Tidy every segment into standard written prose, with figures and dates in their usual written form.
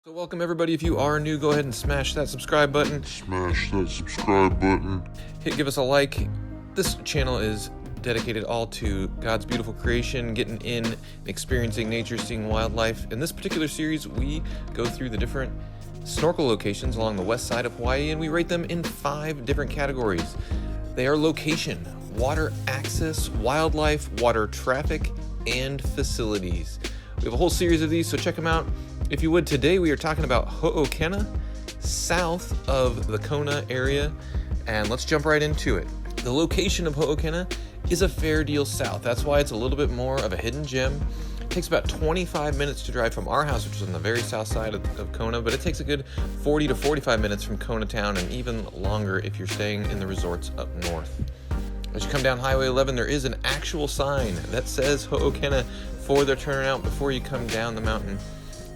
So welcome everybody. If you are new, go ahead and smash that subscribe button. Give us a like. This channel is dedicated all to God's beautiful creation, getting in, experiencing nature, seeing wildlife. In this particular series, we go through the different snorkel locations along the west side of Hawaii, and we rate them in 5 different categories. They are location, water access, wildlife, water traffic, and facilities. We have a whole series of these, so check them out. If you would, today we are talking about Ho'okena, south of the Kona area, and let's jump right into it. The location of Ho'okena is a fair deal south. That's why it's a little bit more of a hidden gem. It takes about 25 minutes to drive from our house, which is on the very south side of Kona, but it takes a good 40 to 45 minutes from Kona town, and even longer if you're staying in the resorts up north. As you come down Highway 11, there is an actual sign that says Ho'okena for their turnout before you come down the mountain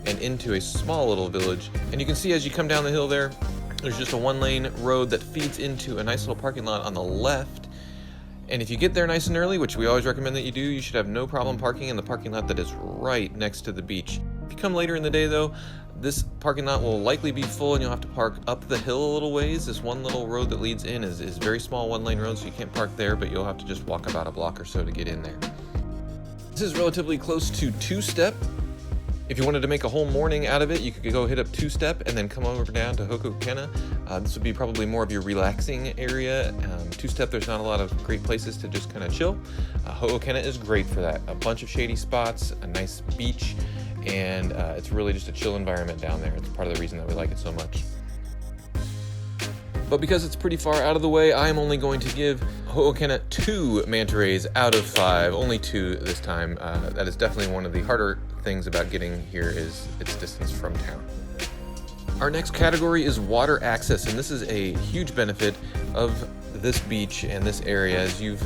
and into a small little village. And you can see as you come down the hill there's just a 1-lane road that feeds into a nice little parking lot on the left. And if you get there nice and early, which we always recommend that you do, you should have no problem parking in the parking lot that is right next to the beach. If you come later in the day though, this parking lot will likely be full and you'll have to park up the hill a little ways. This one little road that leads in is very small 1-lane road, so you can't park there, but you'll have to just walk about a block or so to get in there. This is relatively close to Two-Step. If you wanted to make a whole morning out of it, you could go hit up Two-Step and then come over down to Ho'okena. This would be probably more of your relaxing area. Two-Step, there's not a lot of great places to just kind of chill. Ho'okena is great for that. A bunch of shady spots, a nice beach, and it's really just a chill environment down there. It's part of the reason that we like it so much. But because it's pretty far out of the way, I'm only going to give Ho'okena 2 manta rays out of 5. Only 2 this time. That is definitely one of the harder things about getting here is its distance from town. Our next category is water access, and this is a huge benefit of this beach and this area. As you've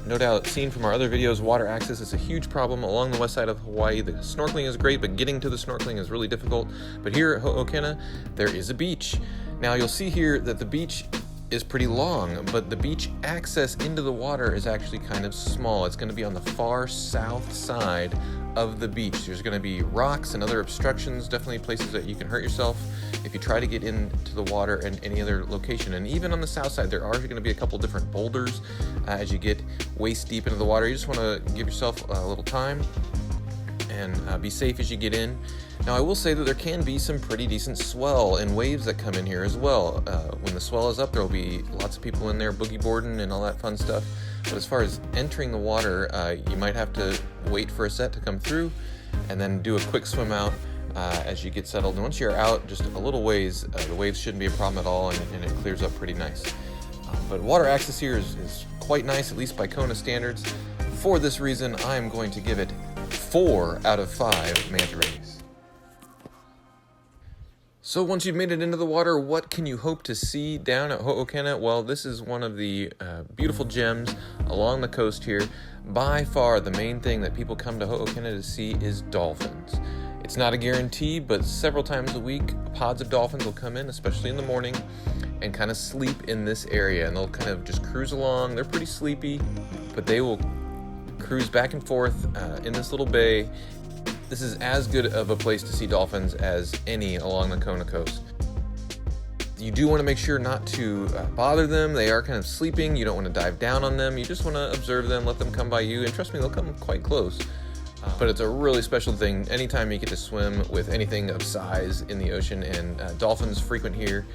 no doubt seen from our other videos, water access is a huge problem along the west side of Hawaii. The snorkeling is great, but getting to the snorkeling is really difficult. But here at Ho'okena, there is a beach. Now you'll see here that the beach is pretty long, but the beach access into the water is actually kind of small. It's going to be on the far south side of the beach. There's going to be rocks and other obstructions, definitely places that you can hurt yourself if you try to get into the water in any other location. And even on the south side, there are going to be a couple different boulders as you get waist deep into the water. You just want to give yourself a little time and be safe as you get in. Now I will say that there can be some pretty decent swell and waves that come in here as well. When the swell is up, there will be lots of people in there boogie boarding and all that fun stuff. But as far as entering the water, you might have to wait for a set to come through and then do a quick swim out as you get settled. And once you're out just a little ways, the waves shouldn't be a problem at all, and it clears up pretty nice. But water access here is quite nice, at least by Kona standards. For this reason, I'm going to give it 4 out of 5 manta rays. So once you've made it into the water, what can you hope to see down at Ho'okena? Well, this is one of the beautiful gems along the coast here. By far, the main thing that people come to Ho'okena to see is dolphins. It's not a guarantee, but several times a week, pods of dolphins will come in, especially in the morning, and kind of sleep in this area. And they'll kind of just cruise along. They're pretty sleepy, but they will cruise back and forth in this little bay. This is as good of a place to see dolphins as any along the Kona coast. You do want to make sure not to bother them. They are kind of sleeping. You don't want to dive down on them. You just want to observe them, let them come by you, and trust me, they'll come quite close. But it's a really special thing anytime you get to swim with anything of size in the ocean, and dolphins frequent here,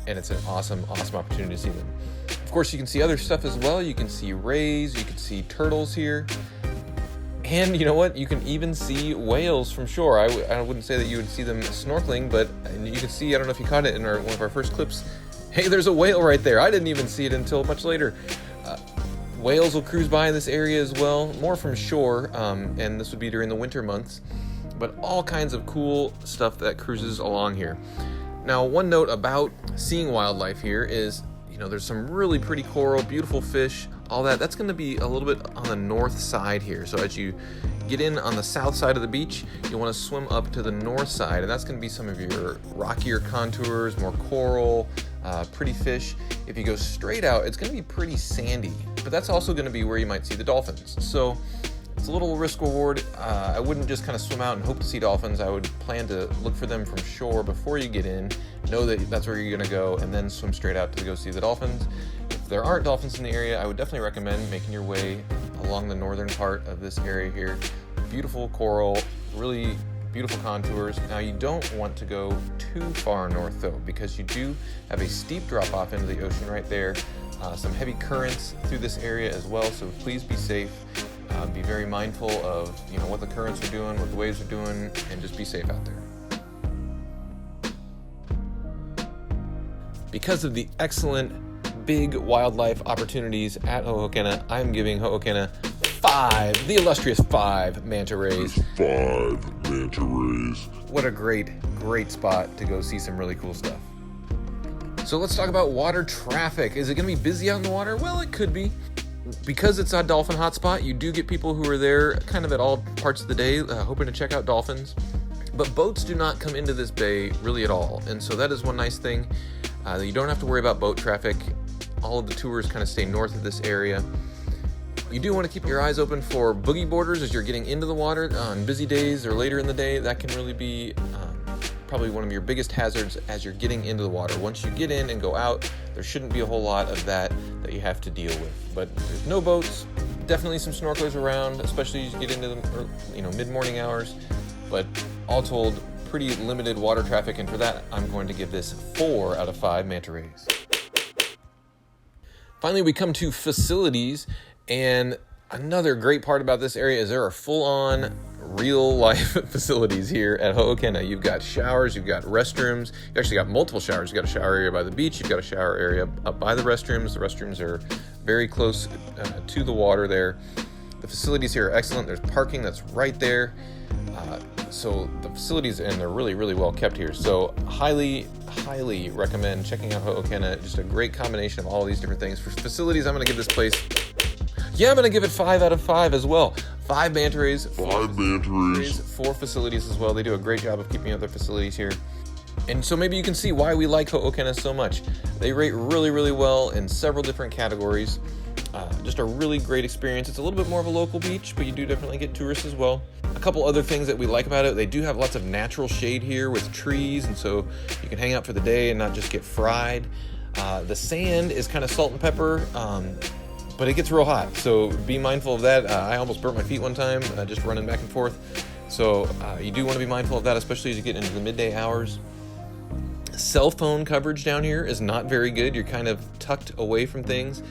and it's an awesome opportunity to see them. Of course, you can see other stuff as well. You can see rays, you can see turtles here. And you know what? You can even see whales from shore. I wouldn't say that you would see them snorkeling, but you can see, I don't know if you caught it in one of our first clips, hey, there's a whale right there. I didn't even see it until much later. Whales will cruise by in this area as well, more from shore, and this would be during the winter months, but all kinds of cool stuff that cruises along here. Now, one note about seeing wildlife here is, there's some really pretty coral, beautiful fish, all that. That's going to be a little bit on the north side here. So as you get in on the south side of the beach, you want to swim up to the north side, and that's going to be some of your rockier contours, more coral, pretty fish. If you go straight out, it's going to be pretty sandy, but that's also going to be where you might see the dolphins. So It's a little risk reward. I wouldn't just kind of swim out and hope to see dolphins. I would plan to look for them from shore before you get in, know that that's where you're gonna go, and then swim straight out to go see the dolphins. If there aren't dolphins in the area, I would definitely recommend making your way along the northern part of this area here. Beautiful coral, really beautiful contours. Now you don't want to go too far north though, because you do have a steep drop off into the ocean right there. Some heavy currents through this area as well, so please be safe. Be very mindful of what the currents are doing, what the waves are doing, and just be safe out there. Because of the excellent big wildlife opportunities at Ho'okena, I'm giving Ho'okena the illustrious 5 manta rays. 5 manta rays. What a great spot to go see some really cool stuff. So let's talk about water traffic. Is it going to be busy out in the water? Well, it could be. Because it's a dolphin hotspot, you do get people who are there kind of at all parts of the day, hoping to check out dolphins. But boats do not come into this bay really at all. And so that is one nice thing. You don't have to worry about boat traffic. All of the tours kind of stay north of this area. You do want to keep your eyes open for boogie boarders as you're getting into the water on busy days or later in the day. That can really be probably one of your biggest hazards as you're getting into the water. Once you get in and go out, there shouldn't be a whole lot of that you have to deal with. But there's no boats, definitely some snorkelers around, especially as you get into the mid-morning hours. But all told, pretty limited water traffic, and for that, I'm going to give this 4 out of 5 manta rays. Finally, we come to facilities, and another great part about this area is there are full-on real-life facilities here at Ho'okena. You've got showers, you've got restrooms, you actually got multiple showers. You've got a shower area by the beach, you've got a shower area up by the restrooms. The restrooms are very close to the water there. The facilities here are excellent. There's parking that's right there. So the facilities, and they're really, really well kept here. So highly recommend checking out Ho'okena. Just a great combination of all these different things. For facilities, I'm going to give this place, I'm going to give it 5 out of 5 as well. 5 manta rays. 5 manta rays. 4 facilities as well. They do a great job of keeping up their facilities here. And so maybe you can see why we like Ho'okena so much. They rate really, really well in several different categories. Just a really great experience. It's a little bit more of a local beach, but you do definitely get tourists as well. A couple other things that we like about it, they do have lots of natural shade here with trees, and so you can hang out for the day and not just get fried. The sand is kind of salt and pepper, but it gets real hot, so be mindful of that. I almost burnt my feet one time just running back and forth. So you do want to be mindful of that, especially as you get into the midday hours. Cell phone coverage down here is not very good. You're kind of tucked away from things.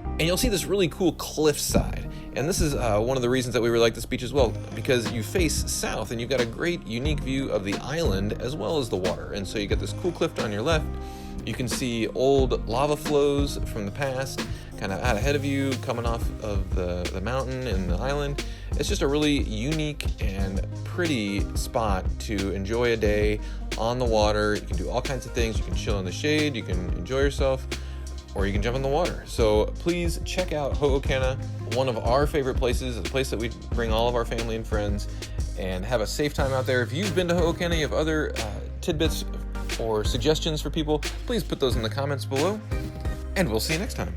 And you'll see this really cool cliffside. And this is one of the reasons that we really like this beach as well, because you face south and you've got a great unique view of the island as well as the water. And so you get this cool cliff on your left. You can see old lava flows from the past kind of out ahead of you coming off of the mountain and the island. It's just a really unique and pretty spot to enjoy a day on the water. You can do all kinds of things. You can chill in the shade, you can enjoy yourself, or you can jump in the water. So please check out Ho'okena, one of our favorite places, a place that we bring all of our family and friends, and have a safe time out there. If you've been to Ho'okena, you have other tidbits or suggestions for people, please put those in the comments below, and we'll see you next time.